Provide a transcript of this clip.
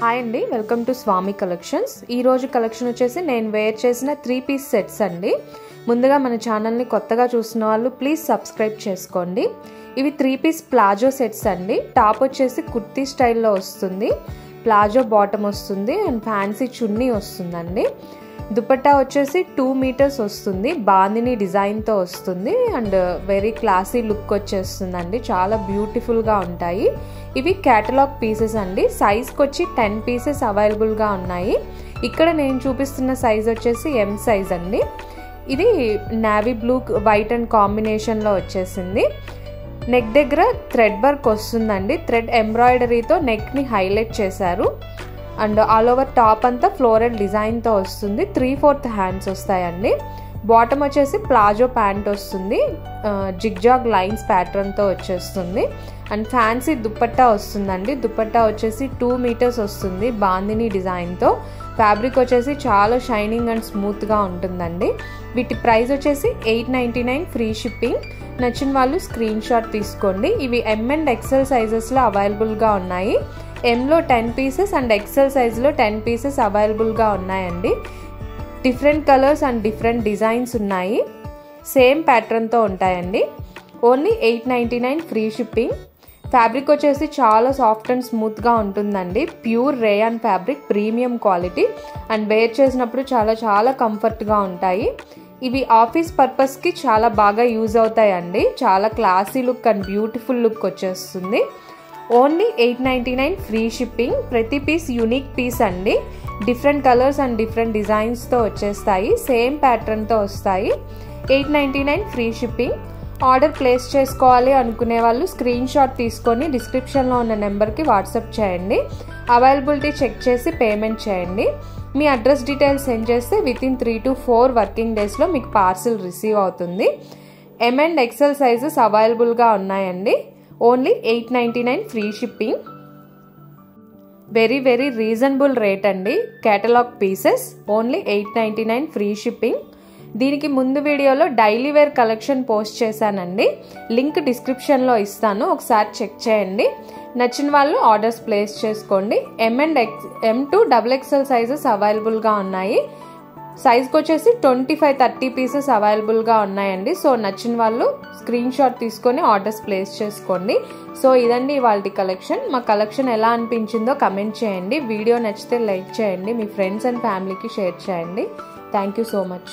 Hi అండి, welcome to Swamy collections. ఈ రోజు కలెక్షన్ వచ్చేసి నేను వేర్ చేసిన 3-piece సెట్స్ అండి. ముందుగా మన ఛానల్ని కొత్తగా చూసిన వాళ్ళు ప్లీజ్ సబ్స్క్రైబ్ చేసుకోండి. ఇవి 3-piece ప్లాజో సెట్స్ అండి. టాప్ వచ్చేసి కుర్తీ స్టైల్లో వస్తుంది, ప్లాజో బాటమ్ వస్తుంది అండ్ ఫ్యాన్సీ చున్నీ వస్తుందండి. దుపట్టా వచ్చేసి 2 మీటర్స్ వస్తుంది, బాందిని డిజైన్తో వస్తుంది అండ్ వెరీ క్లాసీ లుక్ వచ్చేస్తుందండి. చాలా బ్యూటిఫుల్గా ఉంటాయి. ఇవి కేటలాగ్ పీసెస్ అండి. సైజ్కి వచ్చి 10 పీసెస్ అవైలబుల్గా ఉన్నాయి. ఇక్కడ నేను చూపిస్తున్న సైజ్ వచ్చేసి M సైజ్ అండి. ఇది నావీ బ్లూ వైట్ అండ్ కాంబినేషన్లో వచ్చేసింది. నెక్ దగ్గర థ్రెడ్ వర్క్ వస్తుందండి. థ్రెడ్ ఎంబ్రాయిడరీతో నెక్ని హైలైట్ చేశారు అండ్ ఆల్ ఓవర్ టాప్ అంతా ఫ్లోరల్ డిజైన్తో వస్తుంది. 3/4 హ్యాండ్స్ వస్తాయండి. బాటమ్ వచ్చేసి ప్లాజో ప్యాంట్ వస్తుంది, జిగ్జాగ్ లైన్స్ ప్యాటర్న్తో వచ్చేస్తుంది అండ్ ఫ్యాన్సీ దుపట్టా వస్తుందండి. దుపట్టా వచ్చేసి 2 మీటర్స్ వస్తుంది, బాందిని డిజైన్తో. ఫ్యాబ్రిక్ వచ్చేసి చాలా షైనింగ్ అండ్ స్మూత్గా ఉంటుందండి. వీటి ప్రైస్ వచ్చేసి 899 ఫ్రీ షిప్పింగ్. నచ్చిన వాళ్ళు స్క్రీన్ షాట్ తీసుకోండి. ఇవి M అండ్ XL సైజెస్లో అవైలబుల్గా ఉన్నాయి. Mలో 10 పీసెస్ అండ్ XL సైజులో 10 పీసెస్ అవైలబుల్గా ఉన్నాయండి. Different colours and different designs ఉన్నాయి, సేమ్ ప్యాటర్న్తో ఉంటాయండి. Only 899 free shipping. ఫ్యాబ్రిక్ వచ్చేసి చాలా సాఫ్ట్ అండ్ స్మూత్గా ఉంటుందండి. Pure rayon fabric, premium quality and wear చేసినప్పుడు చాలా చాలా కంఫర్ట్గా ఉంటాయి. ఇవి ఆఫీస్ పర్పస్కి చాలా బాగా యూజ్ అవుతాయండి. చాలా classy look and beautiful look వచ్చేస్తుంది. Only 899 free shipping. ప్రతి పీస్ యూనిక్ పీస్ అండి. డిఫరెంట్ కలర్స్ అండ్ డిఫరెంట్ డిజైన్స్తో వచ్చేస్తాయి, సేమ్ ప్యాటర్న్తో వస్తాయి. 899 ఫ్రీ షిప్పింగ్. ఆర్డర్ ప్లేస్ చేసుకోవాలి అనుకునే వాళ్ళు స్క్రీన్ షాట్ తీసుకొని డిస్క్రిప్షన్లో ఉన్న నెంబర్కి వాట్సాప్ చేయండి. అవైలబిలిటీ చెక్ చేసి పేమెంట్ చేయండి. మీ అడ్రస్ డీటెయిల్స్ సెండ్ చేస్తే వితిన్ 3 to 4 వర్కింగ్ డేస్లో మీకు పార్సిల్ రిసీవ్ అవుతుంది. M అండ్ XL సైజెస్ అవైలబుల్గా ఉన్నాయండి. Only 899 free shipping. Very very reasonable rate అండి. Catalogue pieces only 899 free shipping. దీనికి ముందు వీడియోలో డైలీ వేర్ కలెక్షన్ పోస్ట్ చేశానండి, లింక్ డిస్క్రిప్షన్లో ఇస్తాను, ఒకసారి చెక్ చేయండి. నచ్చిన వాళ్ళు ఆర్డర్స్ ప్లేస్ చేసుకోండి. M to XXL సైజెస్ అవైలబుల్గా ఉన్నాయి. సైజ్కి వచ్చేసి 25-30 పీసెస్ అవైలబుల్గా ఉన్నాయండి. సో నచ్చిన వాళ్ళు స్క్రీన్ షాట్ తీసుకొని ఆర్డర్స్ ప్లేస్ చేసుకోండి. సో ఇదండి ఇవాల్టి కలెక్షన్. మా కలెక్షన్ ఎలా అనిపించిందో కమెంట్ చేయండి. వీడియో నచ్చితే లైక్ చేయండి, మీ ఫ్రెండ్స్ అండ్ ఫ్యామిలీకి షేర్ చేయండి. Thank you so much.